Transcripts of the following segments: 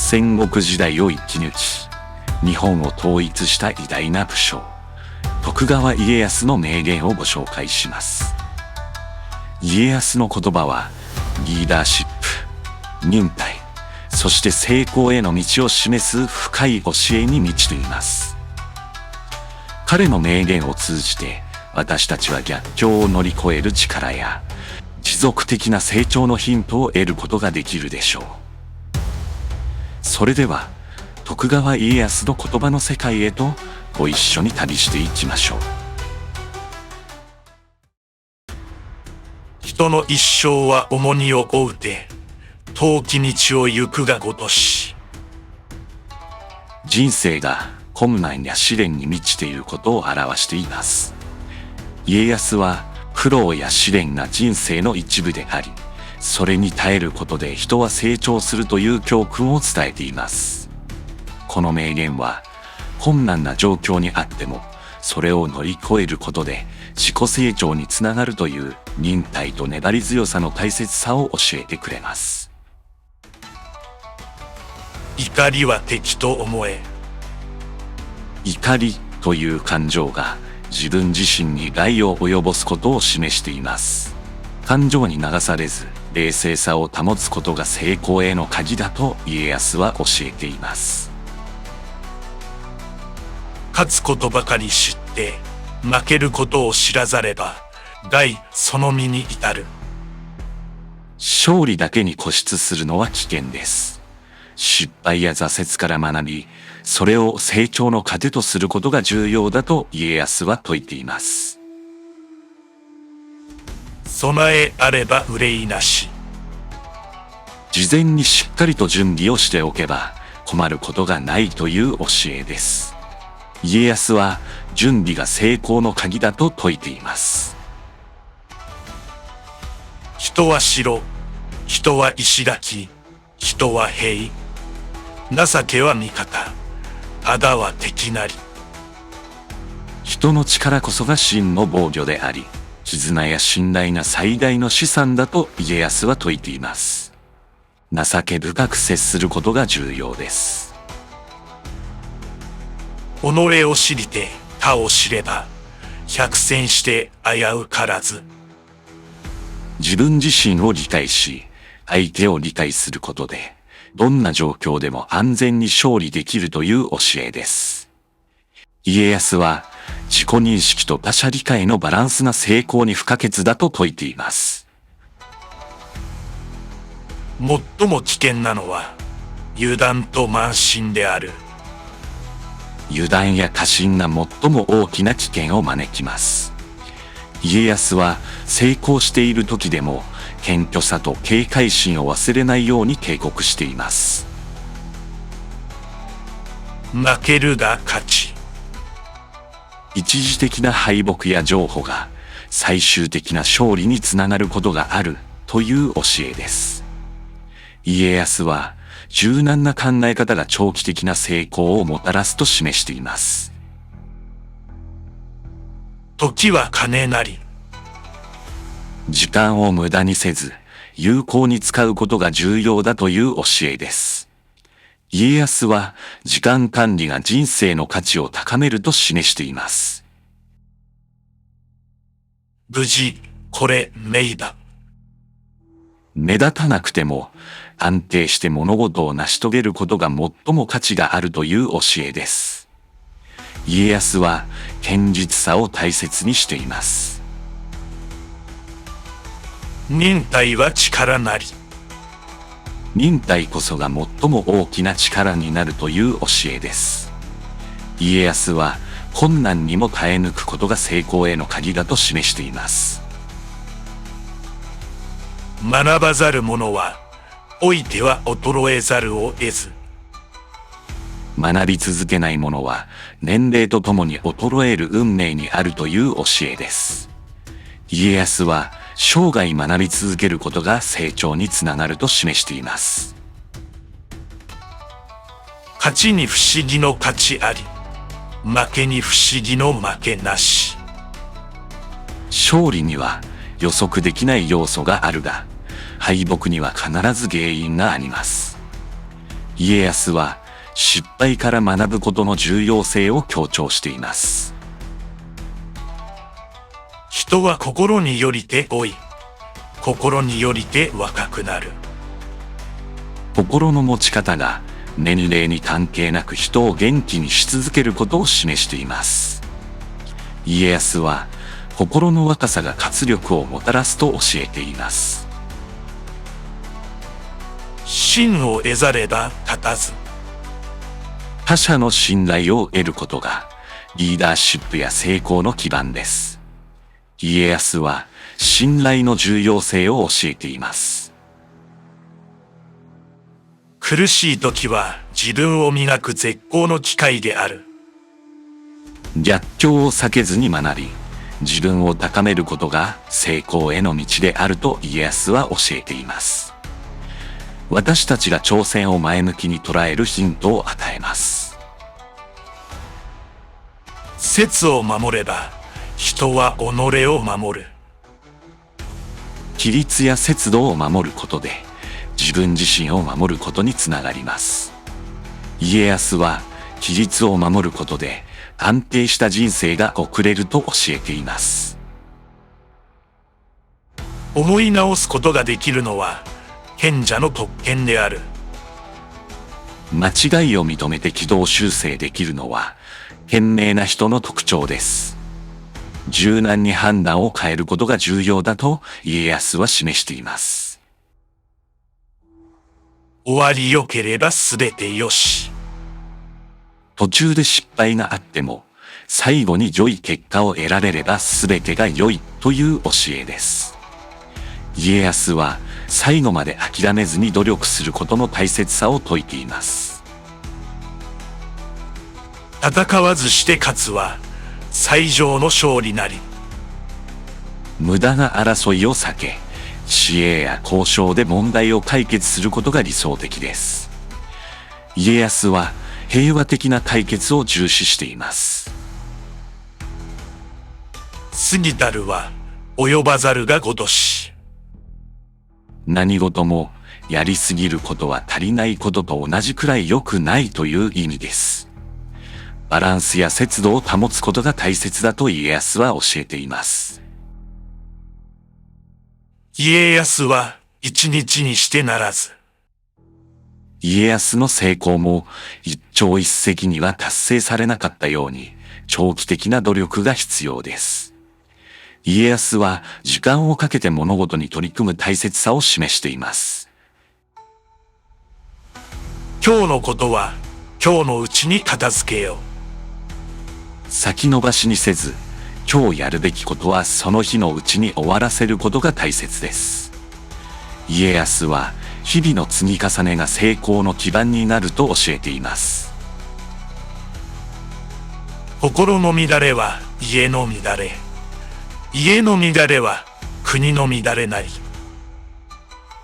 戦国時代を生き抜き、日本を統一した偉大な武将、徳川家康の名言をご紹介します。家康の言葉は、リーダーシップ、忍耐、そして成功への道を示す深い教えに満ちています。彼の名言を通じて、私たちは逆境を乗り越える力や、持続的な成長のヒントを得ることができるでしょう。それでは、徳川家康の言葉の世界へとご一緒に旅していきましょう。人の一生は重荷を負うて、遠き道を行くがごとし。人生が困難や試練に満ちていることを表しています。家康は苦労や試練が人生の一部であり、それに耐えることで人は成長するという教訓を伝えています。この名言は、困難な状況にあっても、それを乗り越えることで自己成長につながるという忍耐と粘り強さの大切さを教えてくれます。怒りは敵と思え。怒りという感情が自分自身に害を及ぼすことを示しています。感情に流されず、冷静さを保つことが成功への鍵だと家康は教えています。勝つことばかり知って、負けることを知らざれば、害その身に至る。勝利だけに固執するのは危険です。失敗や挫折から学び、それを成長の糧とすることが重要だと家康は説いています。備えあれば憂いなし。事前にしっかりと準備をしておけば困ることがないという教えです。家康は準備が成功の鍵だと説いています。人は城、人は石垣、人は兵。情けは味方、仇は敵なり。人の力こそが真の防御であり、絆や信頼が最大の資産だと家康は説いています。情け深く接することが重要です。己を知りて他を知れば、百戦して危うからず。自分自身を理解し、相手を理解することで、どんな状況でも安全に勝利できるという教えです。家康は自己認識と他者理解のバランスが成功に不可欠だと説いています。最も危険なのは油断と慢心である。油断や過信が最も大きな危険を招きます。家康は成功している時でも謙虚さと警戒心を忘れないように警告しています。負けるが勝ち。一時的な敗北や譲歩が最終的な勝利につながることがあるという教えです。家康は柔軟な考え方が長期的な成功をもたらすと示しています。時は金なり。時間を無駄にせず、有効に使うことが重要だという教えです。家康は時間管理が人生の価値を高めると示しています。無事、これ命だ。目立たなくても安定して物事を成し遂げることが最も価値があるという教えです。家康は堅実さを大切にしています。忍耐は力なり。忍耐こそが最も大きな力になるという教えです。家康は困難にも耐え抜くことが成功への鍵だと示しています。学ばざる者は、老いては衰えざるを得ず。学び続けない者は年齢とともに衰える運命にあるという教えです。家康は生涯学び続けることが成長につながると示しています。勝ちに不思議の勝ちあり、負けに不思議の負けなし。勝利には予測できない要素があるが、敗北には必ず原因があります。家康は失敗から学ぶことの重要性を強調しています。人は心によりて老い、心によりて若くなる。心の持ち方が年齢に関係なく人を元気にし続けることを示しています。家康は心の若さが活力をもたらすと教えています。信を得ざれば立たず。他者の信頼を得ることがリーダーシップや成功の基盤です。家康は信頼の重要性を教えています。苦しい時は自分を磨く絶好の機会である。逆境を避けずに学び、自分を高めることが成功への道であると家康は教えています。私たちが挑戦を前向きに捉えるヒントを与えます。節を守れば人は己を守る。規律や節度を守ることで自分自身を守ることにつながります。家康は規律を守ることで安定した人生が送れると教えています。思い直すことができるのは賢者の特権である。間違いを認めて軌道修正できるのは賢明な人の特徴です。柔軟に判断を変えることが重要だと家康は示しています。終わりよければすべてよし。途中で失敗があっても最後に良い結果を得られれば全てが良いという教えです。家康は最後まで諦めずに努力することの大切さを説いています。戦わずして勝つは最上の勝利なり。無駄な争いを避け、知恵や交渉で問題を解決することが理想的です。家康は平和的な解決を重視しています。過ぎたるは及ばざるがごとし。何事もやりすぎることは足りないことと同じくらい良くないという意味です。バランスや節度を保つことが大切だと家康は教えています。家康は一日にしてならず。家康の成功も一朝一夕には達成されなかったように長期的な努力が必要です。家康は時間をかけて物事に取り組む大切さを示しています。今日のことは今日のうちに片付けよう。先延ばしにせず、今日やるべきことはその日のうちに終わらせることが大切です。家康は日々の積み重ねが成功の基盤になると教えています。心の乱れは家の乱れ。家の乱れは国の乱れなり。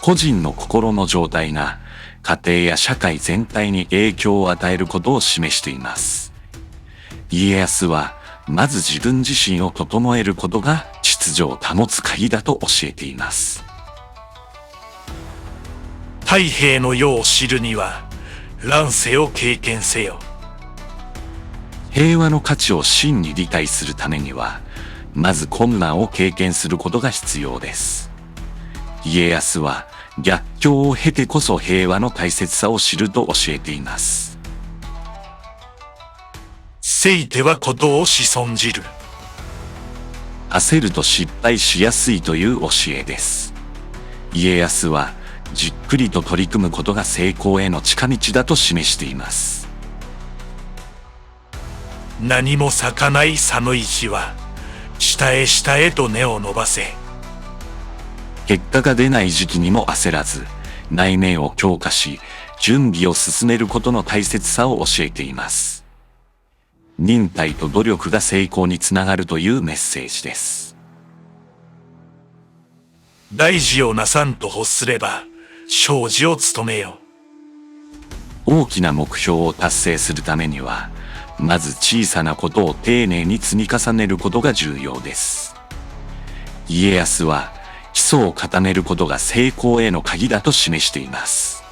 個人の心の状態が家庭や社会全体に影響を与えることを示しています。家康はまず自分自身を整えることが秩序を保つ鍵だと教えています。太平の世を知るには乱世を経験せよ。平和の価値を真に理解するためにはまず困難を経験することが必要です。家康は逆境を経てこそ平和の大切さを知ると教えています。せいてはことをし損じる。焦ると失敗しやすいという教えです。家康はじっくりと取り組むことが成功への近道だと示しています。何も咲かない寒い日は下へ下へと根を伸ばせ。結果が出ない時期にも焦らず、内面を強化し、準備を進めることの大切さを教えています。忍耐と努力が成功につながるというメッセージです。大事をなさんと欲すれば、小事を務めよ。大きな目標を達成するためには、まず小さなことを丁寧に積み重ねることが重要です。家康は基礎を固めることが成功への鍵だと示しています。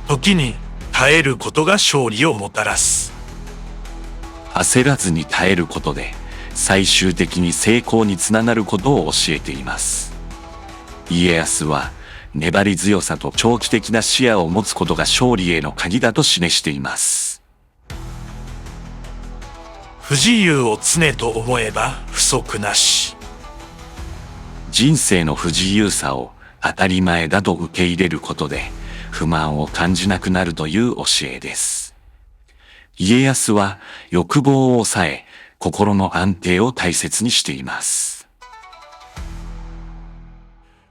時に耐えることが勝利をもたらす。焦らずに耐えることで最終的に成功につながることを教えています。家康は粘り強さと長期的な視野を持つことが勝利への鍵だと示しています。不自由を常と思えば不足なし。人生の不自由さを当たり前だと受け入れることで不満を感じなくなるという教えです。家康は欲望を抑え、心の安定を大切にしています。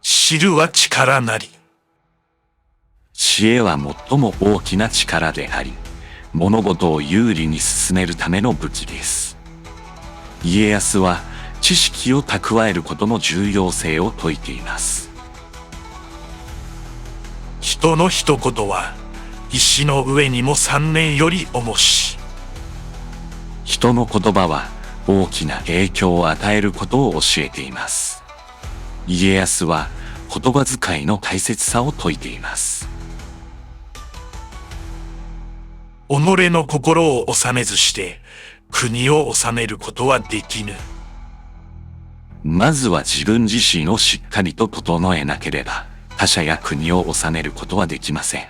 知るは力なり。知恵は最も大きな力であり、物事を有利に進めるための武器です。家康は知識を蓄えることの重要性を説いています。人の一言は石の上にも3年より重し。人の言葉は大きな影響を与えることを教えています。家康は言葉遣いの大切さを説いています。己の心を治めずして国を治めることはできぬ。まずは自分自身をしっかりと整えなければ他者や国を治めることはできません。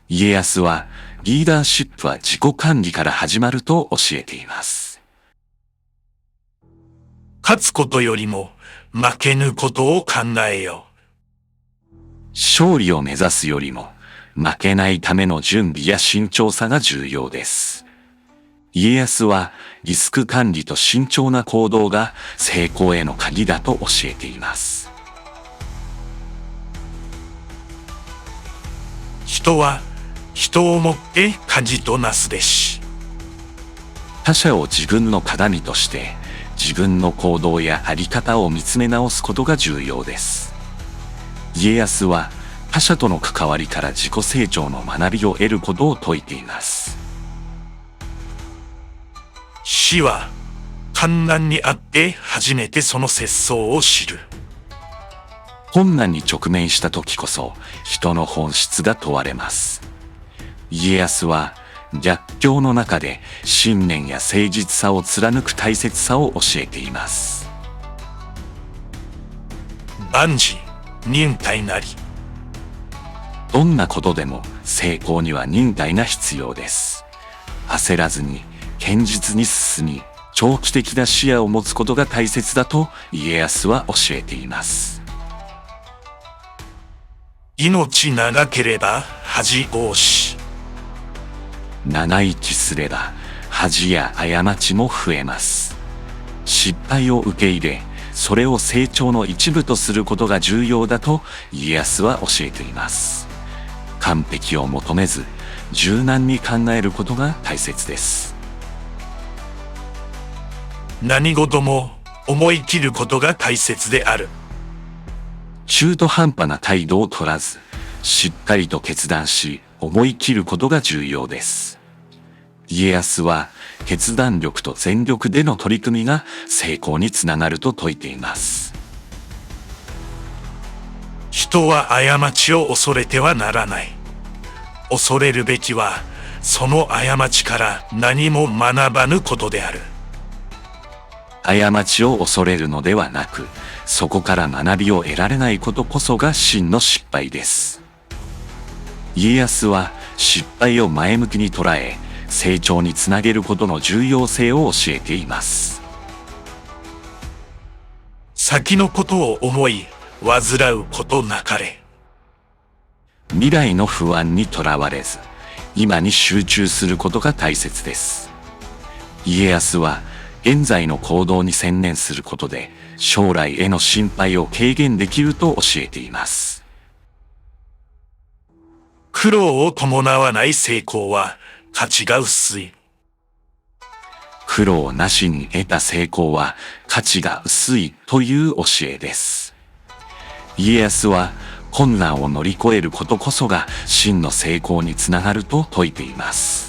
家康はリーダーシップは自己管理から始まると教えています。勝つことよりも負けぬことを考えよう。勝利を目指すよりも負けないための準備や慎重さが重要です。家康はリスク管理と慎重な行動が成功への鍵だと教えています。人は人をもって舵となすべし。他者を自分の鏡として自分の行動やあり方を見つめ直すことが重要です。家康は他者との関わりから自己成長の学びを得ることを説いています。死は困難にあって初めてその節操を知る。困難に直面した時こそ人の本質が問われます。家康は逆境の中で信念や誠実さを貫く大切さを教えています。万事忍耐なり。どんなことでも成功には忍耐が必要です。焦らずに堅実に進み、長期的な視野を持つことが大切だと家康は教えています。命長ければ恥多し。長生きすれば恥や過ちも増えます。失敗を受け入れ、それを成長の一部とすることが重要だと家康は教えています。完璧を求めず、柔軟に考えることが大切です。何事も思い切ることが大切である。中途半端な態度を取らず、しっかりと決断し、思い切ることが重要です。家康は決断力と全力での取り組みが成功につながると説いています。人は過ちを恐れてはならない。恐れるべきはその過ちから何も学ばぬことである。過ちを恐れるのではなく、そこから学びを得られないことこそが真の失敗です。家康は失敗を前向きに捉え、成長につなげることの重要性を教えています。先のことを思い、煩うことなかれ。未来の不安にとらわれず、今に集中することが大切です。家康は現在の行動に専念することで、将来への心配を軽減できると教えています。苦労を伴わない成功は価値が薄い。苦労なしに得た成功は価値が薄いという教えです。家康は困難を乗り越えることこそが真の成功につながると説いています。